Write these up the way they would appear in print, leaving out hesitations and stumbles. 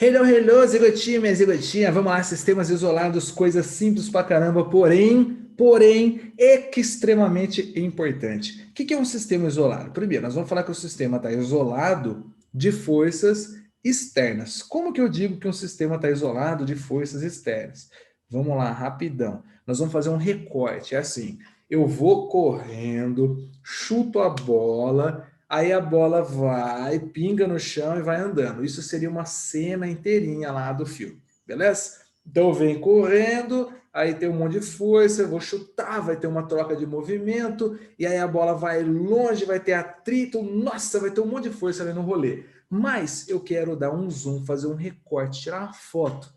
Hello, hello, zigotinha, minha zigotinha. Vamos lá, sistemas isolados, coisas simples pra caramba, porém, extremamente importante. O que é um sistema isolado? Primeiro, nós vamos falar que o sistema está isolado de forças externas. Como que eu digo que um sistema está isolado de forças externas? Vamos lá, rapidão. Nós vamos fazer um recorte. É assim, eu vou correndo, chuto a bola. Aí a bola vai, pinga no chão e vai andando. Isso seria uma cena inteirinha lá do filme, beleza? Então vem correndo, aí tem um monte de força, eu vou chutar, vai ter uma troca de movimento, e aí a bola vai longe, vai ter atrito, nossa, vai ter um monte de força ali no rolê. Mas eu quero dar um zoom, fazer um recorte, tirar uma foto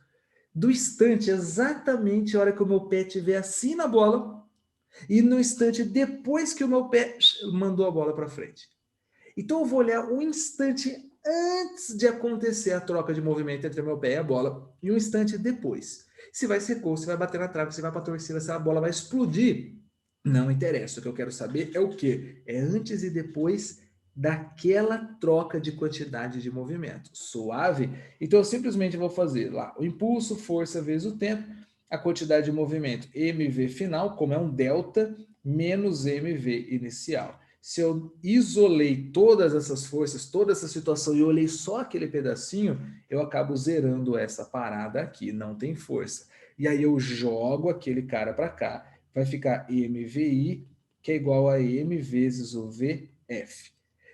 do instante, exatamente a hora que o meu pé estiver assim na bola, e no instante depois que o meu pé mandou a bola para frente. Então eu vou olhar um instante antes de acontecer a troca de movimento entre o meu pé e a bola e um instante depois. Se vai ser gol, se vai bater na trave, se vai para a torcida, se a bola vai explodir, não interessa. O que eu quero saber é o quê? É antes e depois daquela troca de quantidade de movimento. Suave? Então eu simplesmente vou fazer lá o impulso, força vezes o tempo, a quantidade de movimento mv final, como é um delta, menos mv inicial. Se eu isolei todas essas forças, toda essa situação e olhei só aquele pedacinho, eu acabo zerando essa parada aqui, não tem força. E aí eu jogo aquele cara para cá, vai ficar MVI, que é igual a M vezes o VF.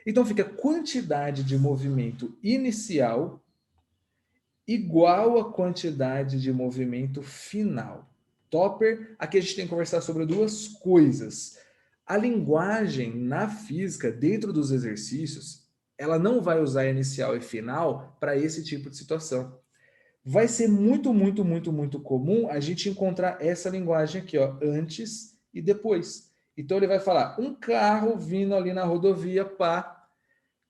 Então fica quantidade de movimento inicial igual a quantidade de movimento final. Topper, aqui a gente tem que conversar sobre duas coisas. A linguagem na física, dentro dos exercícios, ela não vai usar inicial e final para esse tipo de situação. Vai ser muito comum a gente encontrar essa linguagem aqui, ó, antes e depois. Então ele vai falar, um carro vindo ali na rodovia, pá,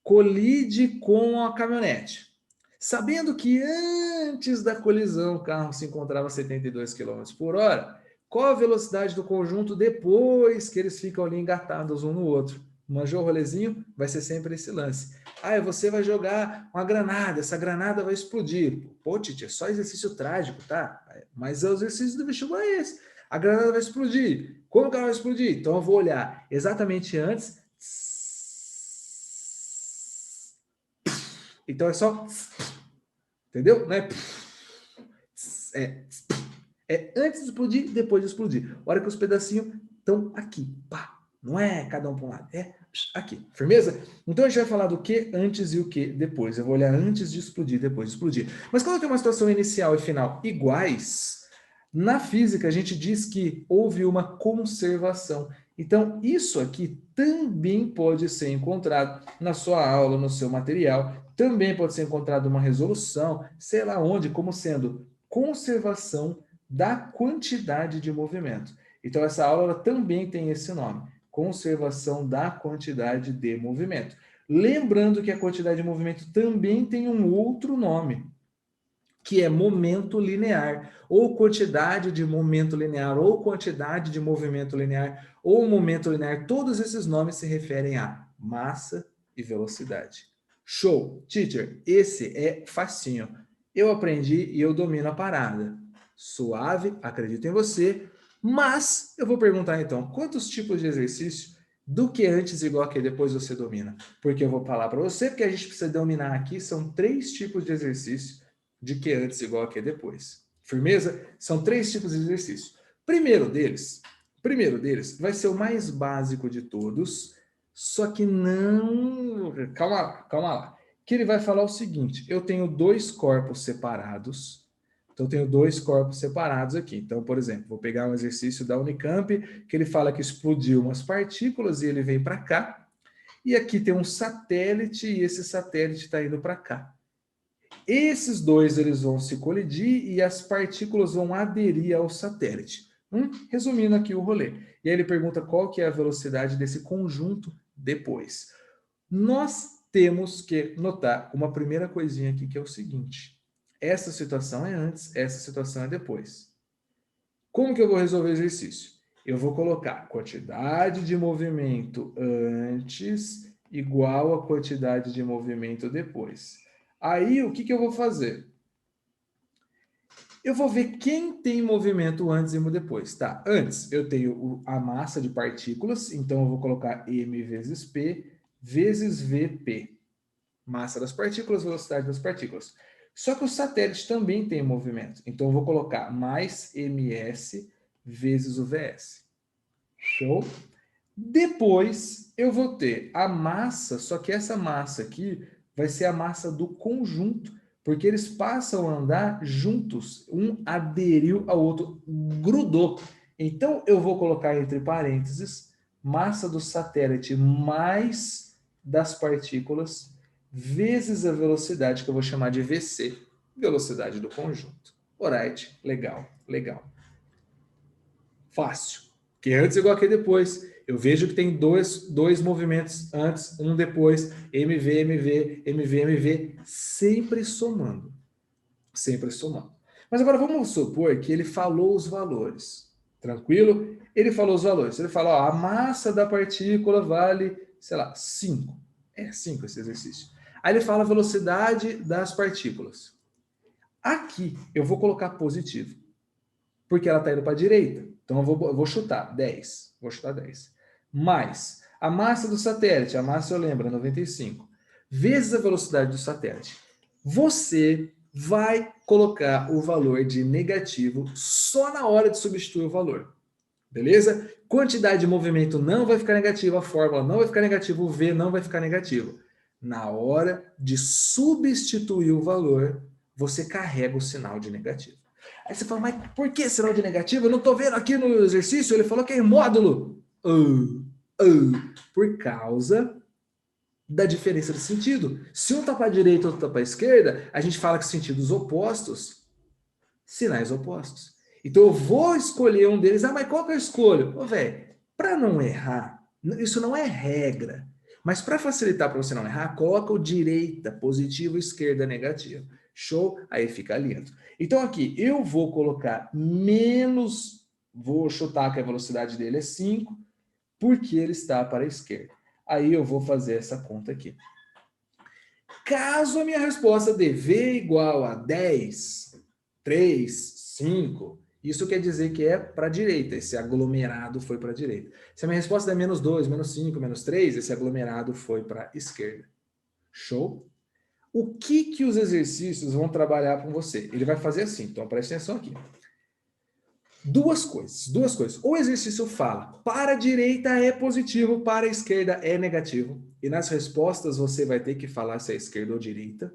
colide com a caminhonete. Sabendo que antes da colisão o carro se encontrava a 72 km por hora, qual a velocidade do conjunto depois que eles ficam ali engatados um no outro? Manjou o rolezinho? Vai ser sempre esse lance. Ah, você vai jogar uma granada, essa granada vai explodir. Pô, Titi, é só exercício trágico, tá? Mas o exercício do vestibular é esse. A granada vai explodir. Como que ela vai explodir? Então eu vou olhar exatamente antes. Então é só. Entendeu? Não é. É, é antes de explodir, depois de explodir. A hora que os pedacinhos estão aqui. Pá. Não é cada um para um lado. É aqui. Firmeza? Então a gente vai falar do que antes e o que depois. Eu vou olhar antes de explodir, depois de explodir. Mas quando tem uma situação inicial e final iguais, na física a gente diz que houve uma conservação. Então, isso aqui também pode ser encontrado na sua aula, no seu material, também pode ser encontrado uma resolução, sei lá onde, como sendo conservação da quantidade de movimento. Então, essa aula também tem esse nome, conservação da quantidade de movimento. Lembrando que a quantidade de movimento também tem um outro nome, que é momento linear, ou quantidade de momento linear, ou quantidade de movimento linear, ou momento linear. Todos esses nomes se referem a massa e velocidade. Show! Teacher, esse é facinho. Eu aprendi e eu domino a parada. Suave, acredito em você, mas eu vou perguntar então, quantos tipos de exercício do que antes igual a que depois você domina? Porque eu vou falar para você, porque a gente precisa dominar aqui, são 3 tipos de exercício de que antes igual a que depois. Firmeza? São 3 tipos de exercício. Primeiro deles vai ser o mais básico de todos, só que não... Calma lá. Que ele vai falar o seguinte, eu tenho 2 corpos separados, então eu tenho 2 corpos separados aqui. Então, por exemplo, vou pegar um exercício da Unicamp, que ele fala que explodiu umas partículas e ele vem para cá, e aqui tem um satélite e esse satélite está indo para cá. Esses dois eles vão se colidir e as partículas vão aderir ao satélite. Resumindo aqui o rolê. E aí ele pergunta qual que é a velocidade desse conjunto depois. Nós temos que notar uma primeira coisinha aqui, que é o seguinte. Essa situação é antes, essa situação é depois. Como que eu vou resolver o exercício? Eu vou colocar quantidade de movimento antes igual a quantidade de movimento depois. Aí, o que eu vou fazer? Eu vou ver quem tem movimento antes e depois, tá? Antes, eu tenho a massa de partículas, então eu vou colocar m vezes p vezes vp. Massa das partículas, velocidade das partículas. Só que o satélite também tem movimento, então eu vou colocar mais ms vezes o vs. Show? Depois, eu vou ter a massa, só que essa massa aqui vai ser a massa do conjunto, porque eles passam a andar juntos, um aderiu ao outro, grudou. Então, eu vou colocar entre parênteses, massa do satélite mais das partículas, vezes a velocidade, que eu vou chamar de VC, velocidade do conjunto. Alright, legal, legal. Fácil. Que antes igual que depois. Eu vejo que tem dois movimentos antes, um depois, MV, MV, MV, MV, sempre somando. Sempre somando. Mas agora vamos supor que ele falou os valores. Tranquilo? Ele falou os valores. Ele fala, ó, a massa da partícula vale, sei lá, 5. É 5 esse exercício. Aí ele fala a velocidade das partículas. Aqui eu vou colocar positivo, porque ela está indo para a direita. Então eu vou chutar 10. Vou chutar 10. Mais a massa do satélite, a massa eu lembro, é 95, vezes a velocidade do satélite. Você vai colocar o valor de negativo só na hora de substituir o valor. Beleza? Quantidade de movimento não vai ficar negativa, a fórmula não vai ficar negativa, o V não vai ficar negativo. Na hora de substituir o valor, você carrega o sinal de negativo. Aí você fala, mas por que sinal de negativo? Eu não estou vendo aqui no exercício, ele falou que é em módulo. Por causa da diferença de sentido. Se um está para a direita e outro está para a esquerda, a gente fala que sentidos opostos, sinais opostos. Então eu vou escolher um deles. Ah, mas qual que eu escolho? Ô, velho, para não errar, isso não é regra, mas para facilitar para você não errar, coloca o direita, positivo, esquerda, negativo. Show? Aí fica lindo. Então aqui, eu vou colocar menos, vou chutar que a velocidade dele é 5, porque ele está para a esquerda. Aí eu vou fazer essa conta aqui. Caso a minha resposta dê V igual a 10, 3, 5, isso quer dizer que é para a direita, esse aglomerado foi para a direita. Se a minha resposta é menos 2, menos 5, menos 3, esse aglomerado foi para a esquerda. Show? O que os exercícios vão trabalhar com você? Ele vai fazer assim, então preste atenção aqui. Duas coisas. O exercício fala, para a direita é positivo, para a esquerda é negativo. E nas respostas você vai ter que falar se é esquerda ou direita,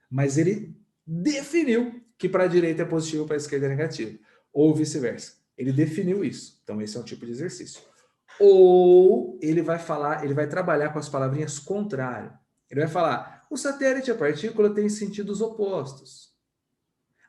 mas ele definiu que para a direita é positivo, para a esquerda é negativo. Ou vice-versa. Ele definiu isso. Então esse é um tipo de exercício. Ou ele vai falar, ele vai trabalhar com as palavrinhas contrário. Ele vai falar, o satélite e a partícula têm sentidos opostos.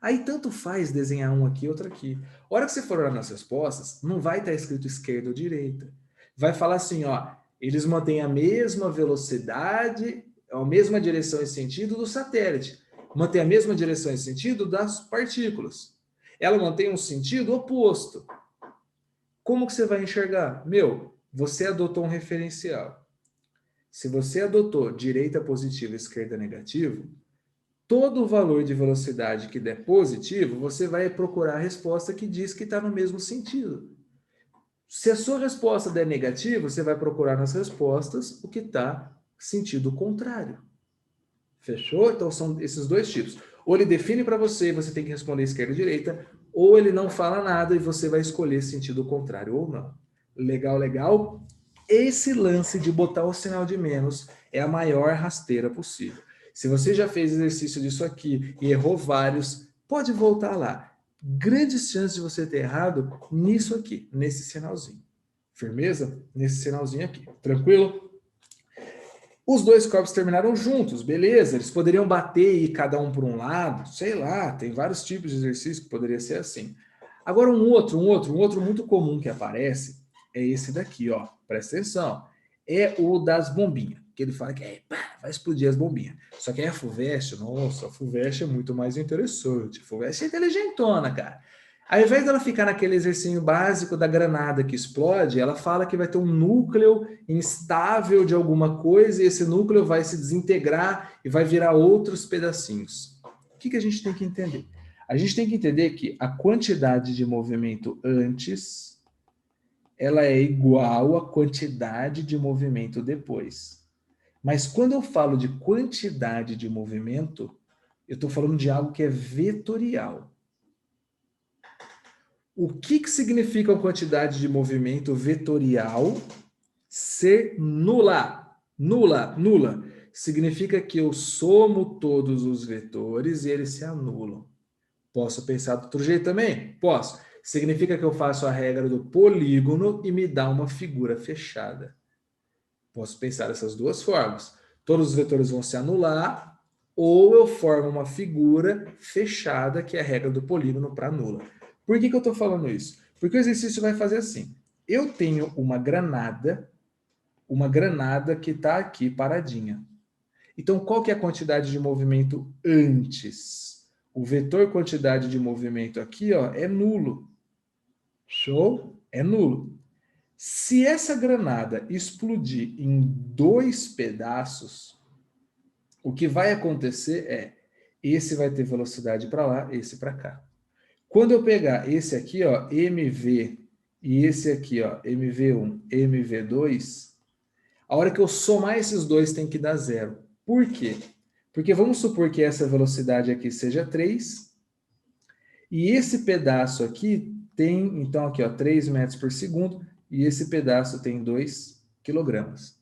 Aí tanto faz desenhar um aqui e outro aqui. A hora que você for olhar nas respostas, não vai estar escrito esquerda ou direita. Vai falar assim, ó, eles mantêm a mesma velocidade, a mesma direção e sentido do satélite. Mantém a mesma direção e sentido das partículas. Ela mantém um sentido oposto. Como que você vai enxergar? Meu, você adotou um referencial. Se você adotou direita positivo e esquerda negativo, todo o valor de velocidade que der positivo, você vai procurar a resposta que diz que está no mesmo sentido. Se a sua resposta der negativa, você vai procurar nas respostas o que está sentido contrário. Fechou? Então são esses dois tipos. Ou ele define para você, você tem que responder esquerda ou direita, ou ele não fala nada e você vai escolher sentido contrário ou não. Legal, legal? Esse lance de botar o sinal de menos é a maior rasteira possível. Se você já fez exercício disso aqui e errou vários, pode voltar lá. Grandes chances de você ter errado nisso aqui, nesse sinalzinho. Firmeza? Nesse sinalzinho aqui. Tranquilo? Os dois corpos terminaram juntos, beleza. Eles poderiam bater e ir cada um por um lado, sei lá, tem vários tipos de exercício que poderia ser assim. Agora um outro muito comum que aparece é esse daqui, ó. Presta atenção. É o das bombinhas, que ele fala que vai explodir as bombinhas. Só que a FUVEST, nossa, a FUVEST é muito mais interessante. A FUVEST é inteligentona, cara. Ao invés dela ficar naquele exercício básico da granada que explode, ela fala que vai ter um núcleo instável de alguma coisa e esse núcleo vai se desintegrar e vai virar outros pedacinhos. O que a gente tem que entender? A gente tem que entender que a quantidade de movimento antes, ela é igual à quantidade de movimento depois. Mas quando eu falo de quantidade de movimento, eu estou falando de algo que é vetorial. O que significa a quantidade de movimento vetorial ser nula? Nula. Significa que eu somo todos os vetores e eles se anulam. Posso pensar de outro jeito também? Posso. Significa que eu faço a regra do polígono e me dá uma figura fechada. Posso pensar dessas duas formas. Todos os vetores vão se anular, ou eu formo uma figura fechada, que é a regra do polígono para nula. Por que eu estou falando isso? Porque o exercício vai fazer assim. Eu tenho uma granada que está aqui paradinha. Então, qual que é a quantidade de movimento antes? O vetor quantidade de movimento aqui, ó, é nulo. Show? É nulo. Se essa granada explodir em 2 pedaços, o que vai acontecer é, esse vai ter velocidade para lá, esse para cá. Quando eu pegar esse aqui, ó, MV, e esse aqui, ó, MV1, MV2, a hora que eu somar esses dois tem que dar 0. Por quê? Porque vamos supor que essa velocidade aqui seja 3, e esse pedaço aqui tem, então aqui, ó, 3 metros por segundo, e esse pedaço tem 2 quilogramas.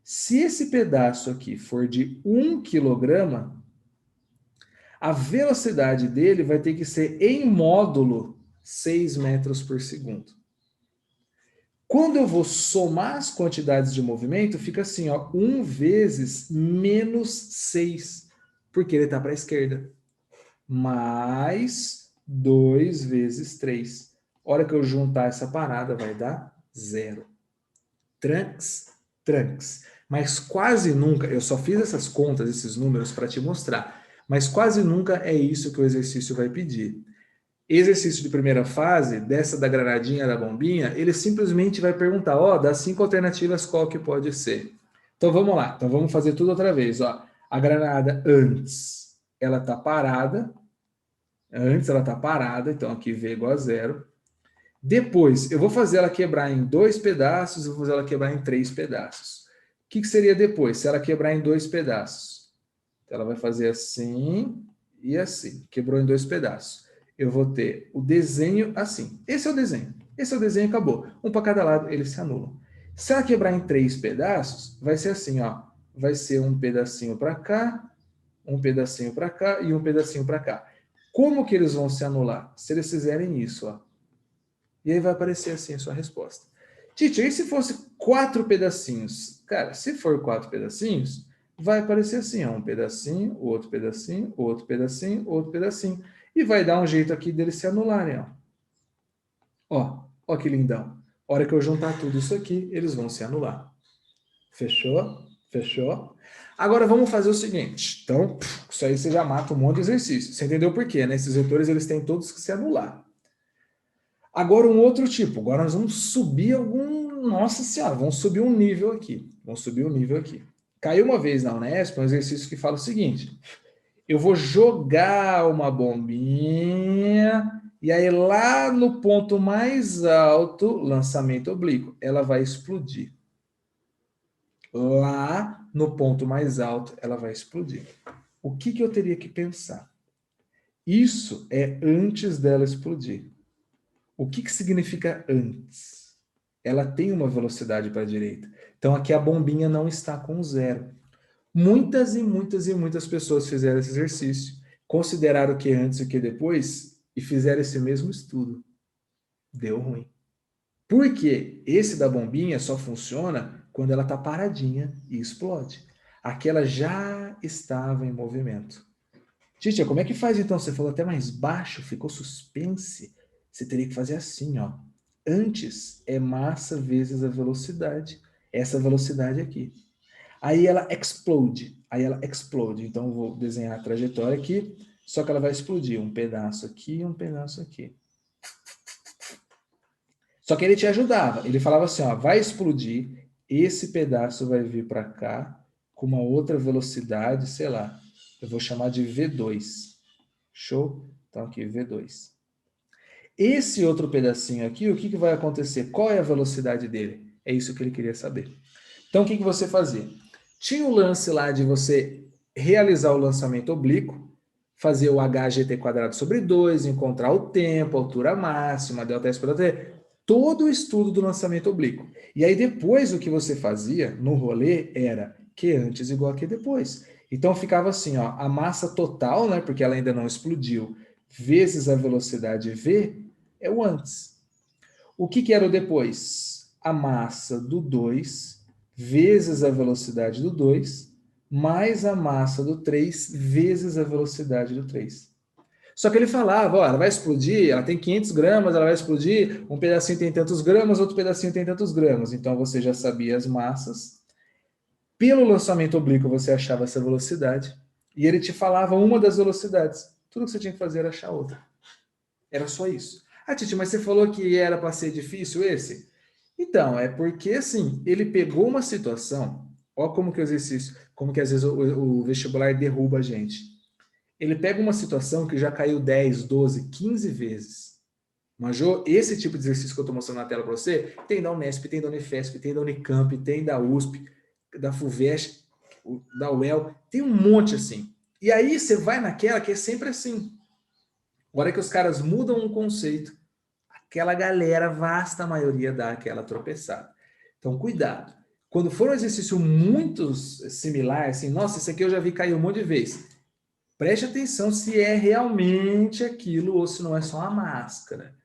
Se esse pedaço aqui for de 1 quilograma, a velocidade dele vai ter que ser em módulo 6 metros por segundo. Quando eu vou somar as quantidades de movimento, fica assim, ó, 1 vezes menos 6, porque ele está para a esquerda, mais 2 vezes 3. A hora que eu juntar essa parada, vai dar 0. Tranks. Mas quase nunca, eu só fiz essas contas, esses números para te mostrar, mas quase nunca é isso que o exercício vai pedir. Exercício de primeira fase, dessa da granadinha, da bombinha, ele simplesmente vai perguntar, ó, das 5 alternativas, qual que pode ser? Então vamos lá, então vamos fazer tudo outra vez, ó. A granada antes, ela tá parada, então aqui V igual a 0. Depois, eu vou fazer ela quebrar em 2 pedaços, eu vou fazer ela quebrar em 3 pedaços. O que seria depois, se ela quebrar em 2 pedaços? Ela vai fazer assim e assim, quebrou em 2 pedaços. Eu vou ter o desenho assim. Esse é o desenho, acabou. Um para cada lado, eles se anulam. Se ela quebrar em 3 pedaços, vai ser assim, ó. Vai ser um pedacinho para cá, um pedacinho para cá e um pedacinho para cá. Como que eles vão se anular? Se eles fizerem isso, ó. E aí vai aparecer assim a sua resposta. Teacher, e se fosse 4 pedacinhos? Cara, se for 4 pedacinhos, vai aparecer assim, ó, um pedacinho, outro pedacinho, outro pedacinho, outro pedacinho. E vai dar um jeito aqui deles se anularem, ó. Ó que lindão. A hora que eu juntar tudo isso aqui, eles vão se anular. Fechou? Fechou? Agora vamos fazer o seguinte. Então, isso aí você já mata um monte de exercício. Você entendeu por quê, né? Esses vetores, eles têm todos que se anular. Agora um outro tipo. Agora nós vamos subir algum... Nossa Senhora, vamos subir um nível aqui. Caiu uma vez na Unesp um exercício que fala o seguinte. Eu vou jogar uma bombinha e aí lá no ponto mais alto, lançamento oblíquo, ela vai explodir. Lá no ponto mais alto, ela vai explodir. O que eu teria que pensar? Isso é antes dela explodir. O que significa antes? Ela tem uma velocidade para a direita. Então aqui a bombinha não está com 0. Muitas pessoas fizeram esse exercício, consideraram o que antes e o que depois e fizeram esse mesmo estudo. Deu ruim. Por quê? Esse da bombinha só funciona quando ela está paradinha e explode. Aquela já estava em movimento. Titia, como é que faz então? Você falou até mais baixo, ficou suspense. Você teria que fazer assim, ó. Antes é massa vezes a velocidade. Essa velocidade aqui. Aí ela explode. Então eu vou desenhar a trajetória aqui, só que ela vai explodir. Um pedaço aqui e um pedaço aqui. Só que ele te ajudava. Ele falava assim, ó, vai explodir, esse pedaço vai vir para cá com uma outra velocidade, sei lá. Eu vou chamar de V2. Show? Então aqui V2. Esse outro pedacinho aqui, o que vai acontecer? Qual é a velocidade dele? É isso que ele queria saber. Então o que você fazia? Tinha o lance lá de você realizar o lançamento oblíquo, fazer o hgt² sobre 2, encontrar o tempo, a altura máxima, ΔS por ΔT, todo o estudo do lançamento oblíquo. E aí depois o que você fazia no rolê era Q antes igual a Q depois. Então ficava assim, ó, a massa total, né, porque ela ainda não explodiu, vezes a velocidade v é o antes. O que era o depois? A massa do 2 vezes a velocidade do 2 mais a massa do 3 vezes a velocidade do 3. Só que ele falava, ó, ela vai explodir, ela tem 500 gramas, ela vai explodir, um pedacinho tem tantos gramas, outro pedacinho tem tantos gramas. Então você já sabia as massas. Pelo lançamento oblíquo você achava essa velocidade e ele te falava uma das velocidades. Tudo que você tinha que fazer era achar outra. Era só isso. Ah, Titi, mas você falou que era para ser difícil esse? Então, é porque assim, ele pegou uma situação, ó como que o exercício, como que às vezes o vestibular derruba a gente. Ele pega uma situação que já caiu 10, 12, 15 vezes. Manjou? Esse tipo de exercício que eu estou mostrando na tela para você, tem da Unesp, tem da Unifesp, tem da Unicamp, tem da USP, da FUVEST, da UEL, tem um monte assim. E aí você vai naquela que é sempre assim. Agora que os caras mudam um conceito, aquela galera, vasta maioria, dá aquela tropeçada. Então, cuidado. Quando for um exercício muito similar, assim, nossa, esse aqui eu já vi cair um monte de vezes. Preste atenção se é realmente aquilo ou se não é só uma máscara.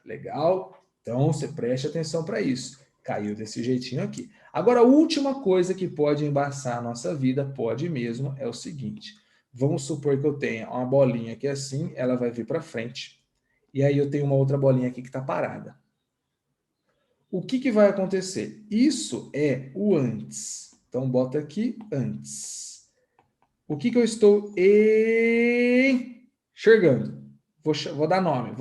Legal? Então, você preste atenção para isso. Caiu desse jeitinho aqui. Agora, a última coisa que pode embaçar a nossa vida, pode mesmo, é o seguinte. Vamos supor que eu tenha uma bolinha aqui assim, ela vai vir para frente. E aí eu tenho uma outra bolinha aqui que está parada. O que vai acontecer? Isso é o antes. Então, bota aqui antes. O que eu estou enxergando? Vou dar nome.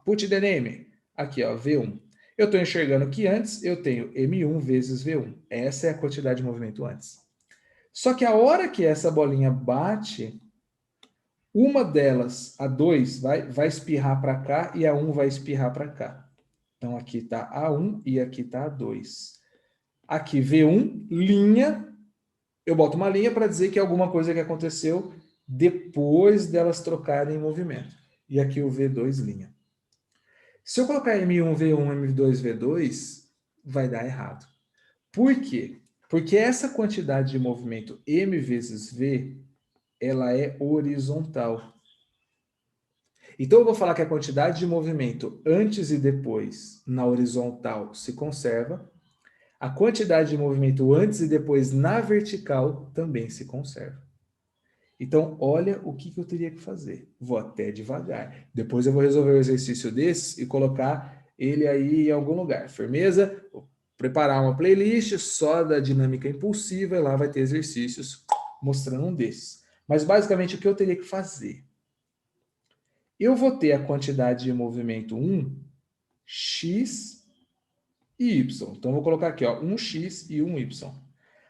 Put the name. Aqui, ó, V1. Eu estou enxergando que antes eu tenho M1 vezes V1. Essa é a quantidade de movimento antes. Só que a hora que essa bolinha bate, uma delas, a 2, vai espirrar para cá e a 1 vai espirrar para cá. Então aqui está A1 e aqui está A2. Aqui V1, linha. Eu boto uma linha para dizer que é alguma coisa que aconteceu depois delas trocarem movimento. E aqui o V2, linha. Se eu colocar M1, V1, M2, V2, vai dar errado. Por quê? Porque essa quantidade de movimento M vezes V, ela é horizontal. Então eu vou falar que a quantidade de movimento antes e depois na horizontal se conserva. A quantidade de movimento antes e depois na vertical também se conserva. Então, olha o que eu teria que fazer. Vou até devagar. Depois eu vou resolver o exercício desses e colocar ele aí em algum lugar. Firmeza? Vou preparar uma playlist só da dinâmica impulsiva e lá vai ter exercícios mostrando um desses. Mas basicamente o que eu teria que fazer? Eu vou ter a quantidade de movimento 1, x e y. Então, eu vou colocar aqui, ó, 1x e 1y.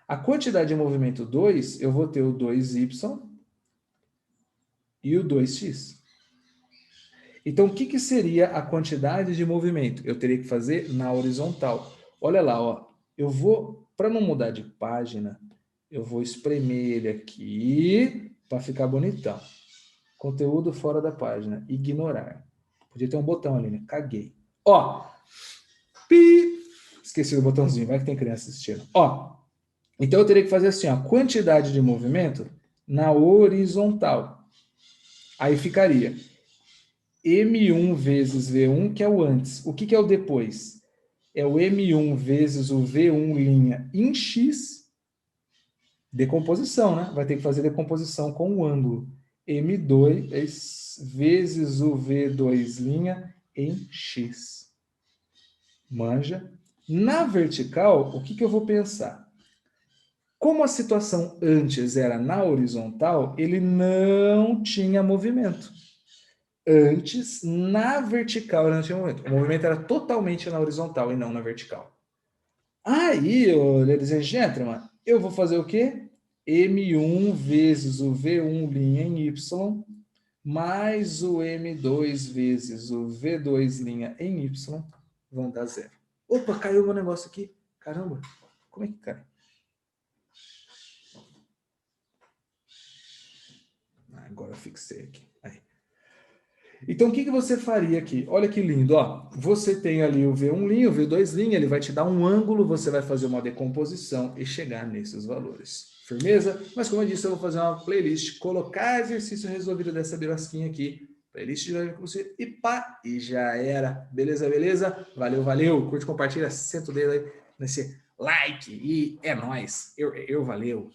A quantidade de movimento 2, eu vou ter o 2y e o 2x. Então, o que seria a quantidade de movimento? Eu teria que fazer na horizontal. Olha lá, ó. Eu vou, para não mudar de página, eu vou espremer ele aqui para ficar bonitão. Conteúdo fora da página. Ignorar. Podia ter um botão ali, né? Caguei. Ó. Pi. Esqueci do botãozinho. Vai que tem criança assistindo. Ó. Então, eu teria que fazer assim, ó. Quantidade de movimento na horizontal. Aí ficaria M1 vezes V1, que é o antes. O que é o depois? É o M1 vezes o V1' em X. Decomposição, né? Vai ter que fazer decomposição com o ângulo. M2 vezes o V2' em X. Manja? Na vertical, o que eu vou pensar? Como a situação antes era na horizontal, ele não tinha movimento. Antes, na vertical, ele não tinha movimento. O movimento era totalmente na horizontal e não na vertical. Aí, ladies and gentlemen, eu vou fazer o quê? M1 vezes o V1' em Y mais o M2 vezes o V2' em Y vão dar zero. Opa, caiu meu negócio aqui. Caramba, como é que cai? Agora eu fixei aqui. Aí. Então, o que você faria aqui? Olha que lindo, ó. Você tem ali o V1', o V2', ele vai te dar um ângulo, você vai fazer uma decomposição e chegar nesses valores. Firmeza? Mas como eu disse, eu vou fazer uma playlist, colocar exercício resolvido dessa birosquinha aqui, playlist de com você e pá, e já era. Beleza, beleza? Valeu, valeu. Curte, compartilha, senta o dedo aí nesse like e é nóis. Eu valeu.